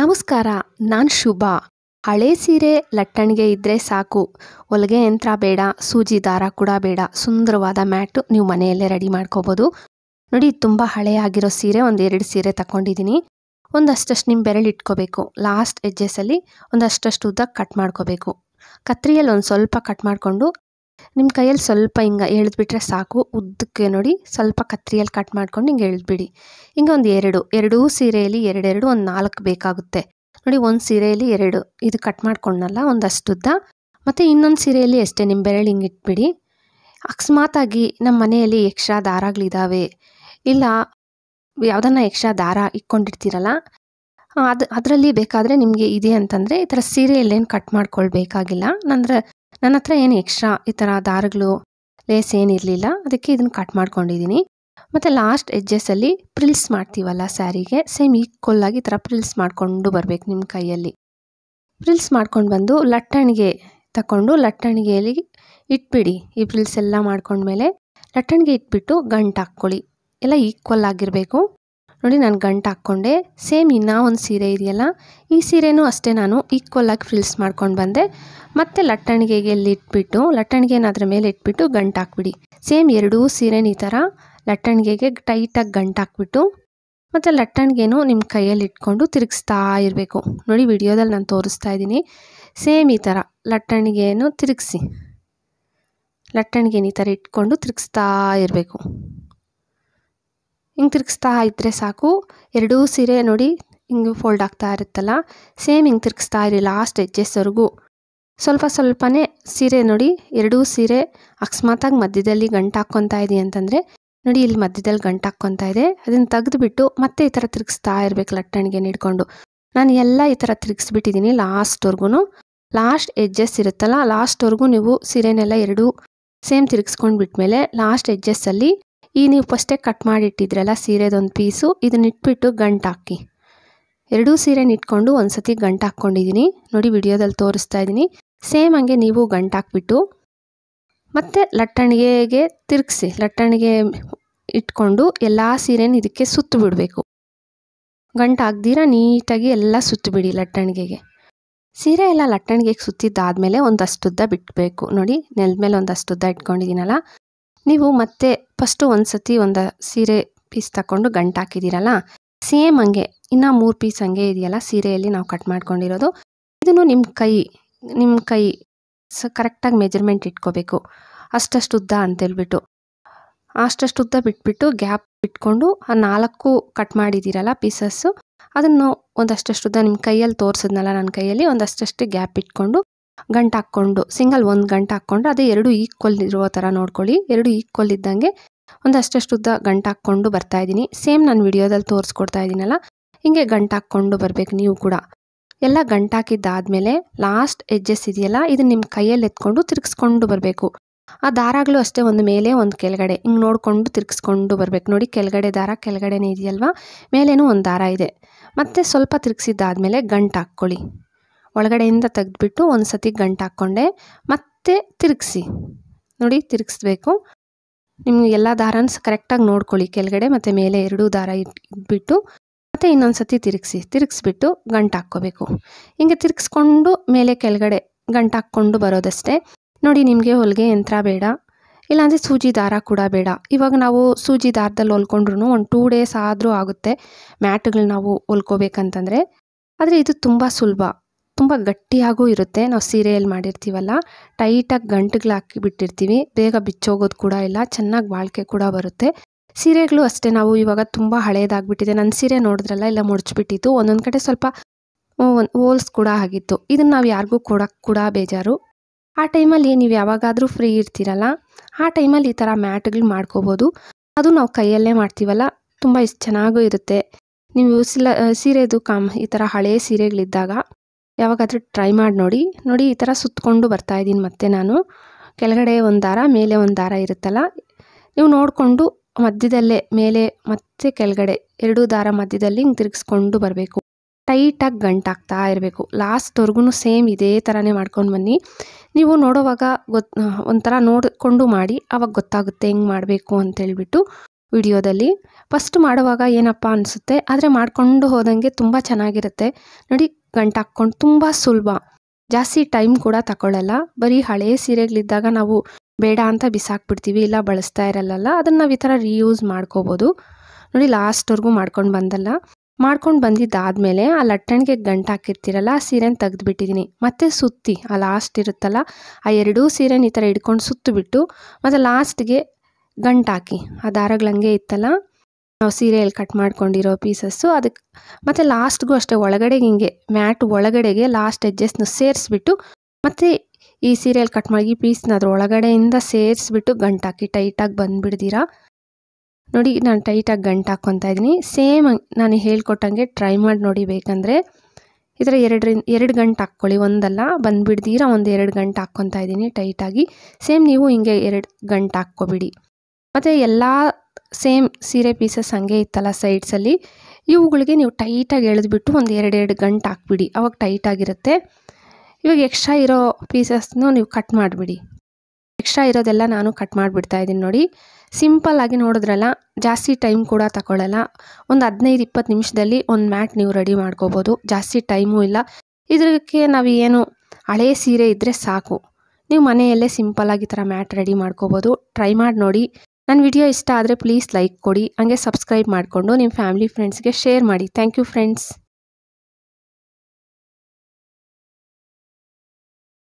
ನಮಸ್ಕಾರ, ನಾನು ಶುಭ. ಹಳೆ ಸೀರೆ ಲಟ್ಟಣಿಗೆ ಇದ್ದರೆ ಸಾಕು. ಹೊಲಿಗೆ ಯಂತ್ರ ಬೇಡ, ಸೂಜಿ ದಾರ ಕೂಡ ಬೇಡ. ಸುಂದರವಾದ ಮ್ಯಾಟು ನೀವು ಮನೆಯಲ್ಲೇ ರೆಡಿ ಮಾಡ್ಕೋಬೋದು. ನೋಡಿ, ತುಂಬ ಹಳೆಯಾಗಿರೋ ಸೀರೆ ಒಂದು 2 ಸೀರೆ ತಗೊಂಡಿದ್ದೀನಿ. ಒಂದಷ್ಟು ನಿಮ್ಮ ಬೆರಳು ಇಟ್ಕೋಬೇಕು. ಲಾಸ್ಟ್ ಎಡ್ಜಸ್ಸಲ್ಲಿ ಒಂದಷ್ಟು ಉದ್ದ ಕಟ್ ಮಾಡ್ಕೋಬೇಕು. ಕತ್ರಿಯಲ್ಲಿ ಒಂದು ಸ್ವಲ್ಪ ಕಟ್ ಮಾಡಿಕೊಂಡು ನಿಮ್ಮ ಕೈಯಲ್ಲಿ ಸ್ವಲ್ಪ ಹಿಂಗೆ ಎಳೆದ್ಬಿಟ್ರೆ ಸಾಕು. ಉದ್ದಕ್ಕೆ ನೋಡಿ ಸ್ವಲ್ಪ ಕತ್ರಿಯಲ್ಲಿ ಕಟ್ ಮಾಡ್ಕೊಂಡು ಹಿಂಗೆ ಎಳೆದ್ಬಿಡಿ. ಹಿಂಗೆ ಒಂದು ಎರಡೂ ಸೀರೆಯಲ್ಲಿ ಎರಡು ಒಂದು 4 ಬೇಕಾಗುತ್ತೆ. ನೋಡಿ, ಒಂದು ಸೀರೆಯಲ್ಲಿ 2 ಇದು ಕಟ್ ಮಾಡ್ಕೊಂಡಲ್ಲ ಒಂದಷ್ಟು ಉದ್ದ. ಮತ್ತು ಇನ್ನೊಂದು ಸೀರೆಯಲ್ಲಿ ಅಷ್ಟೇ ನಿಮ್ಮ ಬೆರಳು ಹಿಂಗೆ ಇಟ್ಬಿಡಿ. ಅಕಸ್ಮಾತಾಗಿ ನಮ್ಮ ಮನೆಯಲ್ಲಿ ಎಕ್ಸ್ಟ್ರಾ ದಾರಗಳಿದ್ದಾವೆ, ಇಲ್ಲ ಯಾವುದನ್ನ ಎಕ್ಸ್ಟ್ರಾ ದಾರ ಇಟ್ಕೊಂಡಿರ್ತೀರಲ್ಲ, ಅದರಲ್ಲಿ ಬೇಕಾದರೆ ನಿಮಗೆ ಇದೆ ಅಂತಂದರೆ ಈ ಥರ ಸೀರೆಯಲ್ಲೇನು ಕಟ್ ಮಾಡ್ಕೊಳ್ಬೇಕಾಗಿಲ್ಲ. ನನ್ನ ಹತ್ರ ಏನು ಎಕ್ಸ್ಟ್ರಾ ಈ ಥರ ದಾರಗಳು ಲೇಸ್ ಏನಿರಲಿಲ್ಲ, ಅದಕ್ಕೆ ಇದನ್ನು ಕಟ್ ಮಾಡ್ಕೊಂಡಿದ್ದೀನಿ. ಮತ್ತು ಲಾಸ್ಟ್ ಎಡ್ಜಸ್ಸಲ್ಲಿ ಪ್ರಿಲ್ಸ್ ಮಾಡ್ತೀವಲ್ಲ ಸ್ಯಾರಿಗೆ, ಸೇಮ್ ಈಕ್ವಲ್ಲಾಗಿ ಈ ಥರ ಪ್ರಿಲ್ಸ್ ಮಾಡಿಕೊಂಡು ಬರಬೇಕು ನಿಮ್ಮ ಕೈಯಲ್ಲಿ. ಪ್ರಿಲ್ಸ್ ಮಾಡ್ಕೊಂಡು ಬಂದು ಲಟ್ಟಣಿಗೆ ತಗೊಂಡು ಲಟ್ಟಣಿಗೆಯಲ್ಲಿ ಇಟ್ಬಿಡಿ. ಈ ಪ್ರಿಲ್ಸ್ ಎಲ್ಲ ಮಾಡ್ಕೊಂಡ್ಮೇಲೆ ಲಟ್ಟಣಿಗೆ ಇಟ್ಬಿಟ್ಟು ಗಂಟು ಹಾಕ್ಕೊಳ್ಳಿ. ಎಲ್ಲ ಈಕ್ವಲ್ ಆಗಿರಬೇಕು. ನೋಡಿ, ನಾನು ಗಂಟು ಹಾಕ್ಕೊಂಡೆ. ಸೇಮ್ ಇನ್ನೂ ಒಂದು ಸೀರೆ ಇದೆಯಲ್ಲ, ಈ ಸೀರೆನೂ ಅಷ್ಟೇ ನಾನು ಈಕ್ವಲ್ಲಾಗಿ ಫ್ರಿಲ್ಸ್ ಮಾಡ್ಕೊಂಡು ಬಂದೆ. ಮತ್ತು ಲಟ್ಟಣಿಗೆಗೆ ಇಟ್ಬಿಟ್ಟು ಲಟ್ಟಣಿಗೆನ ಅದ್ರ ಮೇಲೆ ಇಟ್ಬಿಟ್ಟು ಗಂಟು ಹಾಕ್ಬಿಡಿ. ಸೇಮ್ ಎರಡೂ ಸೀರೆನ ಈ ಥರ ಲಟ್ಟಣಿಗೆಗೆ ಟೈಟಾಗಿ ಗಂಟು ಹಾಕ್ಬಿಟ್ಟು ಮತ್ತು ಲಟ್ಟಣಿಗೆನೂ ನಿಮ್ಮ ಕೈಯಲ್ಲಿ ಇಟ್ಕೊಂಡು ತಿರುಗಿಸ್ತಾ ಇರಬೇಕು. ನೋಡಿ, ವಿಡಿಯೋದಲ್ಲಿ ನಾನು ತೋರಿಸ್ತಾ ಇದ್ದೀನಿ. ಸೇಮ್ ಈ ಥರ ಲಟ್ಟಣಿಗೆಯನ್ನು ತಿರುಗಿಸಿ, ಲಟ್ಟಣಿಗೆನ ಈ ಥರ ಇಟ್ಕೊಂಡು ತಿರುಗಿಸ್ತಾ ಇರಬೇಕು. ಹಿಂಗೆ ತಿರುಗಿಸ್ತಾ ಇದ್ದರೆ ಸಾಕು. ಎರಡೂ ಸೀರೆ ನೋಡಿ ಹಿಂಗೆ ಫೋಲ್ಡ್ ಆಗ್ತಾ ಇರುತ್ತಲ್ಲ, ಸೇಮ್ ಹಿಂಗೆ ತಿರುಗಿಸ್ತಾ ಇರಿ ಲಾಸ್ಟ್ ಎಡ್ಜಸ್ವರೆಗೂ. ಸ್ವಲ್ಪನೇ ಸೀರೆ ನೋಡಿ, ಎರಡೂ ಸೀರೆ ಅಕಸ್ಮಾತಾಗಿ ಮಧ್ಯದಲ್ಲಿ ಗಂಟು ಹಾಕ್ಕೊತಾ ಇದೆ ಅಂತಂದರೆ ನೋಡಿ, ಇಲ್ಲಿ ಮಧ್ಯದಲ್ಲಿ ಗಂಟು ಹಾಕ್ಕೊತಾ ಇದೆ. ಅದನ್ನು ತೆಗೆದುಬಿಟ್ಟು ಮತ್ತೆ ಈ ಥರ ತಿರುಗಿಸ್ತಾ ಇರಬೇಕು ಲಟ್ಟಣಿಗೆ ಹಿಡ್ಕೊಂಡು. ನಾನು ಎಲ್ಲ ಈ ಥರ ತಿರುಗಿಸ್ಬಿಟ್ಟಿದ್ದೀನಿ ಲಾಸ್ಟ್ವರೆಗೂ. ಲಾಸ್ಟ್ ಎಡ್ಜಸ್ ಇರುತ್ತಲ್ಲ, ಲಾಸ್ಟ್ವರೆಗೂ ನೀವು ಸೀರೆನೆಲ್ಲ ಎರಡೂ ಸೇಮ್ ತಿರುಗಿಸ್ಕೊಂಡು ಬಿಟ್ಮೇಲೆ ಲಾಸ್ಟ್ ಎಡ್ಜಸ್ಸಲ್ಲಿ ನೀವು ಫಸ್ಟೇ ಕಟ್ ಮಾಡಿಟ್ಟಿದ್ರಲ್ಲ ಸೀರೆದೊಂದು ಪೀಸು, ಇದನ್ನ ಇಟ್ಬಿಟ್ಟು ಗಂಟು ಹಾಕಿ. ಎರಡೂ ಸೀರೆನ ಇಟ್ಕೊಂಡು ಒಂದು ಸತಿ ಗಂಟು ಹಾಕ್ಕೊಂಡಿದ್ದೀನಿ. ನೋಡಿ, ವಿಡಿಯೋದಲ್ಲಿ ತೋರಿಸ್ತಾ ಇದ್ದೀನಿ. ಸೇಮ್ ಹಂಗೆ ನೀವು ಗಂಟು ಹಾಕ್ಬಿಟ್ಟು ಮತ್ತು ಲಟ್ಟಣಿಗೆಗೆ ತಿರುಗಿಸಿ, ಲಟ್ಟಣಿಗೆ ಇಟ್ಕೊಂಡು ಎಲ್ಲ ಸೀರೆನ ಇದಕ್ಕೆ ಸುತ್ತು ಬಿಡಬೇಕು. ಗಂಟು ಹಾಕ್ದಿರ ನೀಟಾಗಿ ಎಲ್ಲ ಸುತ್ತುಬಿಡಿ ಲಟ್ಟಣಿಗೆಗೆ. ಸೀರೆ ಎಲ್ಲ ಲಟ್ಟಣಿಗೆಗೆ ಸುತ್ತಿದ್ದಾದಮೇಲೆ ಒಂದಷ್ಟು ಉದ್ದ ಬಿಡಬೇಕು. ನೋಡಿ, ನೆಲದ ಮೇಲೆ ಒಂದಷ್ಟು ಉದ್ದ ಇಟ್ಕೊಂಡಿದ್ದೀನಲ್ಲ, ನೀವು ಮತ್ತೆ ಫಸ್ಟು ಒಂದು ಸತಿ ಒಂದು ಸೀರೆ ಪೀಸ್ ತಗೊಂಡು ಗಂಟು ಹಾಕಿದ್ದೀರಲ್ಲ, ಸೇಮ್ ಹಂಗೆ ಇನ್ನೂ 3 ಪೀಸ್ ಹಂಗೆ ಇದೆಯಲ್ಲ ಸೀರೆಯಲ್ಲಿ ನಾವು ಕಟ್ ಮಾಡ್ಕೊಂಡಿರೋದು, ಇದನ್ನು ನಿಮ್ಮ ಕೈ ಕರೆಕ್ಟಾಗಿ ಮೆಜರ್ಮೆಂಟ್ ಇಟ್ಕೋಬೇಕು. ಅಷ್ಟಷ್ಟು ಉದ್ದ ಅಂತೇಳ್ಬಿಟ್ಟು ಅಷ್ಟಷ್ಟು ಉದ್ದ ಬಿಟ್ಬಿಟ್ಟು ಗ್ಯಾಪ್ ಬಿಟ್ಕೊಂಡು ಆ 4 ಕಟ್ ಮಾಡಿದ್ದೀರಲ್ಲ ಪೀಸಸ್ಸು, ಅದನ್ನು ಒಂದಷ್ಟು ಉದ್ದ ನಿಮ್ಮ ಕೈಯಲ್ಲಿ ತೋರಿಸಿದ್ನಲ್ಲ, ನನ್ನ ಕೈಯಲ್ಲಿ ಒಂದಷ್ಟು ಗ್ಯಾಪ್ ಇಟ್ಕೊಂಡು ಗಂಟು ಹಾಕ್ಕೊಂಡು ಸಿಂಗಲ್ ಒಂದು ಗಂಟು ಹಾಕ್ಕೊಂಡು ಅದೇ 2 ಈಕ್ವಲ್ ಇರೋ ಥರ ನೋಡ್ಕೊಳ್ಳಿ. 2 ಈಕ್ವಲ್ ಇದ್ದಂಗೆ ಒಂದಷ್ಟು ಉದ್ದ ಗಂಟು ಹಾಕ್ಕೊಂಡು ಬರ್ತಾಯಿದ್ದೀನಿ. ಸೇಮ್ ನಾನು ವಿಡಿಯೋದಲ್ಲಿ ತೋರಿಸ್ಕೊಡ್ತಾ ಇದ್ದೀನಲ್ಲ, ಹಿಂಗೆ ಗಂಟು ಹಾಕ್ಕೊಂಡು ಬರಬೇಕು ನೀವು ಕೂಡ. ಎಲ್ಲ ಗಂಟು ಹಾಕಿದ್ದಾದಮೇಲೆ ಲಾಸ್ಟ್ ಎಡ್ಜಸ್ ಇದೆಯಲ್ಲ, ಇದನ್ನು ನಿಮ್ಮ ಕೈಯಲ್ಲಿ ಎತ್ಕೊಂಡು ತಿರುಗಿಸ್ಕೊಂಡು ಬರಬೇಕು. ಆ ದಾರಗಳು ಅಷ್ಟೇ, ಒಂದು ಮೇಲೆ ಒಂದು ಕೆಳಗಡೆ ಹಿಂಗೆ ನೋಡಿಕೊಂಡು ತಿರುಗಿಸ್ಕೊಂಡು ಬರಬೇಕು. ನೋಡಿ, ಕೆಳಗಡೆ ದಾರ ಕೆಳಗಡೆನೇ ಇದೆಯಲ್ವಾ, ಮೇಲೇನೂ ಒಂದು ದಾರ ಇದೆ. ಮತ್ತು ಸ್ವಲ್ಪ ತಿರುಗಿಸಿದ್ದಾದಮೇಲೆ ಗಂಟು ಹಾಕ್ಕೊಳ್ಳಿ. ಒಳಗಡೆಯಿಂದ ತೆಗೆದ್ಬಿಟ್ಟು ಒಂದು ಸತಿ ಗಂಟು ಹಾಕ್ಕೊಂಡೆ ಮತ್ತೆ ತಿರುಗಿಸಿ. ನೋಡಿ, ತಿರುಗಿಸ್ಬೇಕು. ನಿಮಗೆ ಎಲ್ಲ ದಾರನ ಕರೆಕ್ಟಾಗಿ ನೋಡ್ಕೊಳ್ಳಿ, ಕೆಳಗಡೆ ಮತ್ತು ಮೇಲೆ 2 ದಾರ ಇಟ್ಬಿಟ್ಟು ಮತ್ತು ಇನ್ನೊಂದು ಸತಿ ತಿರುಗಿಸ್ಬಿಟ್ಟು ಗಂಟು ಹಾಕ್ಕೋಬೇಕು. ಹಿಂಗೆ ತಿರುಗಿಸ್ಕೊಂಡು ಮೇಲೆ ಕೆಳಗಡೆ ಗಂಟು ಹಾಕ್ಕೊಂಡು ಬರೋದಷ್ಟೇ. ನೋಡಿ, ನಿಮಗೆ ಹೊಲಿಗೆ ಯಂತ್ರ ಬೇಡ, ಇಲ್ಲಾಂದರೆ ಸೂಜಿ ದಾರ ಕೂಡ ಬೇಡ. ಇವಾಗ ನಾವು ಸೂಜಿ ದಾರದಲ್ಲಿ ಹೊಲ್ಕೊಂಡ್ರು ಒಂದು 2 ಡೇಸ್ ಆದರೂ ಆಗುತ್ತೆ ಮ್ಯಾಟ್ಗಳು ನಾವು ಹೊಲ್ಕೋಬೇಕಂತಂದರೆ. ಆದರೆ ಇದು ತುಂಬ ಸುಲಭ, ತುಂಬ ಗಟ್ಟಿಯಾಗೂ ಇರುತ್ತೆ. ನಾವು ಸೀರೆಯಲ್ಲಿ ಮಾಡಿರ್ತೀವಲ್ಲ, ಟೈಟಾಗಿ ಗಂಟುಗಳು ಹಾಕಿ ಬಿಟ್ಟಿರ್ತೀವಿ, ಬೇಗ ಬಿಚ್ಚೋಗೋದು ಕೂಡ ಇಲ್ಲ, ಚೆನ್ನಾಗಿ ಬಾಳಿಕೆ ಕೂಡ ಬರುತ್ತೆ. ಸೀರೆಗಳು ಅಷ್ಟೇ, ನಾವು ಇವಾಗ ತುಂಬ ಹಳೇದಾಗ್ಬಿಟ್ಟಿದೆ. ನನ್ನ ಸೀರೆ ನೋಡಿದ್ರಲ್ಲ, ಎಲ್ಲ ಮುಡ್ಚಿಬಿಟ್ಟಿತ್ತು, ಒಂದೊಂದು ಕಡೆ ಸ್ವಲ್ಪ ಹೋಲ್ಸ್ ಕೂಡ ಆಗಿತ್ತು. ಇದನ್ನು ನಾವು ಯಾರಿಗೂ ಕೊಡೋಕ್ಕೆ ಕೂಡ ಬೇಜಾರು. ಆ ಟೈಮಲ್ಲಿ ನೀವು ಯಾವಾಗಾದರೂ ಫ್ರೀ ಇರ್ತೀರಲ್ಲ, ಆ ಟೈಮಲ್ಲಿ ಈ ಥರ ಮ್ಯಾಟ್ಗಳು ಮಾಡ್ಕೋಬೋದು. ಅದು ನಾವು ಕೈಯಲ್ಲೇ ಮಾಡ್ತೀವಲ್ಲ, ತುಂಬ ಚೆನ್ನಾಗೂ ಇರುತ್ತೆ. ನೀವು ಸೀರೆದು ಈ ಥರ ಹಳೇ ಸೀರೆಗಳಿದ್ದಾಗ ಯಾವಾಗಾದರೂ ಟ್ರೈ ಮಾಡಿ ನೋಡಿ. ಈ ಥರ ಸುತ್ತಕೊಂಡು ಬರ್ತಾಯಿದ್ದೀನಿ. ಮತ್ತೆ ನಾನು ಕೆಳಗಡೆ ಒಂದು ದಾರ ಮೇಲೆ ಒಂದು ದಾರ ಇರುತ್ತಲ್ಲ, ನೀವು ನೋಡಿಕೊಂಡು ಮಧ್ಯದಲ್ಲೇ ಮೇಲೆ ಮತ್ತು ಕೆಳಗಡೆ 2 ದಾರ ಮಧ್ಯದಲ್ಲಿ ಹಿಂಗೆ ತಿರುಗಿಸ್ಕೊಂಡು ಬರಬೇಕು. ಟೈಟಾಗಿ ಗಂಟು ಹಾಕ್ತಾ ಇರಬೇಕು ಲಾಸ್ಟ್ವರೆಗೂ. ಸೇಮ್ ಇದೇ ಥರನೇ ಮಾಡ್ಕೊಂಡು ಬನ್ನಿ. ನೀವು ನೋಡೋವಾಗ ಒಂಥರ ನೋಡಿಕೊಂಡು ಮಾಡಿ, ಆವಾಗ ಗೊತ್ತಾಗುತ್ತೆ ಹೆಂಗೆ ಮಾಡಬೇಕು ಅಂತೇಳ್ಬಿಟ್ಟು. ವಿಡಿಯೋದಲ್ಲಿ. ಫಸ್ಟ್ ಮಾಡುವಾಗ ಏನಪ್ಪ ಅನಿಸುತ್ತೆ, ಆದರೆ ಮಾಡಿಕೊಂಡು ಹೋದಂಗೆ ತುಂಬ ಚೆನ್ನಾಗಿರುತ್ತೆ. ನೋಡಿ ಗಂಟು ಹಾಕ್ಕೊಂಡು ತುಂಬ ಸುಲಭ, ಜಾಸ್ತಿ ಟೈಮ್ ಕೂಡ ತಗೊಳ್ಳಲ್ಲ. ಬರೀ ಹಳೆ ಸೀರೆಗಳಿದ್ದಾಗ ನಾವು ಬೇಡ ಅಂತ ಬಿಸಾಕ್ಬಿಡ್ತೀವಿ, ಇಲ್ಲ ಬಳಸ್ತಾ ಇರಲ್ಲ, ಅದನ್ನು ನಾವು ಈ ಥರ ರೀಯೂಸ್ ಮಾಡ್ಕೋಬೋದು. ನೋಡಿ ಲಾಸ್ಟ್ವರೆಗೂ ಮಾಡ್ಕೊಂಡು ಬಂದಿದ್ದಾದಮೇಲೆ ಆ ಲಟ್ಟಣಿಗೆ ಗಂಟು ಹಾಕಿರ್ತೀರಲ್ಲ, ಆ ಸೀರೆನ ತೆಗೆದುಬಿಟ್ಟಿದ್ದೀನಿ. ಮತ್ತು ಸುತ್ತಿ ಆ ಲಾಸ್ಟ್ ಇರುತ್ತಲ್ಲ, ಆ ಎರಡೂ ಸೀರೆನ ಈ ಥರ ಹಿಡ್ಕೊಂಡು ಸುತ್ತಿಬಿಟ್ಟು ಮತ್ತು ಲಾಸ್ಟ್ಗೆ ಗಂಟು ಹಾಕಿ, ಆ ದಾರಗಳಂಗೆ ಇತ್ತಲ್ಲ ನಾವು ಸೀರೆಯಲ್ಲಿ ಕಟ್ ಮಾಡ್ಕೊಂಡಿರೋ ಪೀಸಸ್ಸು, ಅದಕ್ಕೆ ಮತ್ತು ಲಾಸ್ಟ್ಗೂ ಅಷ್ಟೇ ಒಳಗಡೆಗೆ ಹಿಂಗೆ ಮ್ಯಾಟ್ ಒಳಗಡೆಗೆ ಲಾಸ್ಟ್ ಎಡ್ಜಸ್ನ ಸೇರಿಸ್ಬಿಟ್ಟು ಮತ್ತು ಈ ಸೀರೆಯಲ್ಲಿ ಕಟ್ ಮಾಡಿ ಈ ಪೀಸ್ನ ಅದ್ರ ಒಳಗಡೆಯಿಂದ ಸೇರಿಸ್ಬಿಟ್ಟು ಗಂಟು ಹಾಕಿ ಟೈಟಾಗಿ ಬಂದುಬಿಡ್ದಿರಾ. ನೋಡಿ ನಾನು ಟೈಟಾಗಿ ಗಂಟು ಹಾಕ್ಕೊತಾ ಇದ್ದೀನಿ. ಸೇಮ್ ನಾನು ಹೇಳ್ಕೊಟ್ಟಂಗೆ ಟ್ರೈ ಮಾಡಿ ನೋಡಿ. ಬೇಕಂದರೆ ಈ ಥರ ಎರಡು ಗಂಟು ಹಾಕ್ಕೊಳ್ಳಿ, ಒಂದಲ್ಲ ಬಂದುಬಿಡ್ದಿರಾ, ಒಂದು 2 ಗಂಟು ಹಾಕ್ಕೊತಾ ಇದ್ದೀನಿ ಟೈಟಾಗಿ. ಸೇಮ್ ನೀವು ಹಿಂಗೆ 2 ಗಂಟು ಹಾಕ್ಕೊಬಿಡಿ. ಮತ್ತು ಎಲ್ಲ ಸೇಮ್ ಸೀರೆ ಪೀಸಸ್ ಹಂಗೆ ಇತ್ತಲ್ಲ ಸೈಡ್ಸಲ್ಲಿ, ಇವುಗಳಿಗೆ ನೀವು ಟೈಟಾಗಿ ಎಳೆದ್ಬಿಟ್ಟು ಒಂದು 2 ಗಂಟು ಹಾಕ್ಬಿಡಿ, ಅವಾಗ ಟೈಟಾಗಿರುತ್ತೆ. ಇವಾಗ ಎಕ್ಸ್ಟ್ರಾ ಇರೋ ಪೀಸಸ್ನು ನೀವು ಕಟ್ ಮಾಡಿಬಿಡಿ. ಎಕ್ಸ್ಟ್ರಾ ಇರೋದೆಲ್ಲ ನಾನು ಕಟ್ ಮಾಡಿಬಿಡ್ತಾ ಇದ್ದೀನಿ. ನೋಡಿ ಸಿಂಪಲ್ಲಾಗಿ ನೋಡಿದ್ರಲ್ಲ, ಜಾಸ್ತಿ ಟೈಮ್ ಕೂಡ ತಗೊಳ್ಳಲ್ಲ. ಒಂದು 15-20 ನಿಮಿಷದಲ್ಲಿ ಒಂದು ಮ್ಯಾಟ್ ನೀವು ರೆಡಿ ಮಾಡ್ಕೋಬೋದು, ಜಾಸ್ತಿ ಟೈಮೂ ಇಲ್ಲ. ಇದಕ್ಕೆ ನಾವು ಏನು ಹಳೆ ಸೀರೆ ಇದ್ದರೆ ಸಾಕು, ನೀವು ಮನೆಯಲ್ಲೇ ಸಿಂಪಲ್ಲಾಗಿ ಈ ಥರ ಮ್ಯಾಟ್ ರೆಡಿ ಮಾಡ್ಕೋಬೋದು. ಟ್ರೈ ಮಾಡಿ ನೋಡಿ. ನನ್ನ ವಿಡಿಯೋ ಇಷ್ಟ ಆದರೆ ಪ್ಲೀಸ್ ಲೈಕ್ ಕೊಡಿ, ಹಂಗೆ ಸಬ್ಸ್ಕ್ರೈಬ್ ಮಾಡಿಕೊಂಡು ನಿಮ್ಮ ಫ್ಯಾಮಿಲಿ ಫ್ರೆಂಡ್ಸ್ಗೆ ಶೇರ್ ಮಾಡಿ. Thank you friends.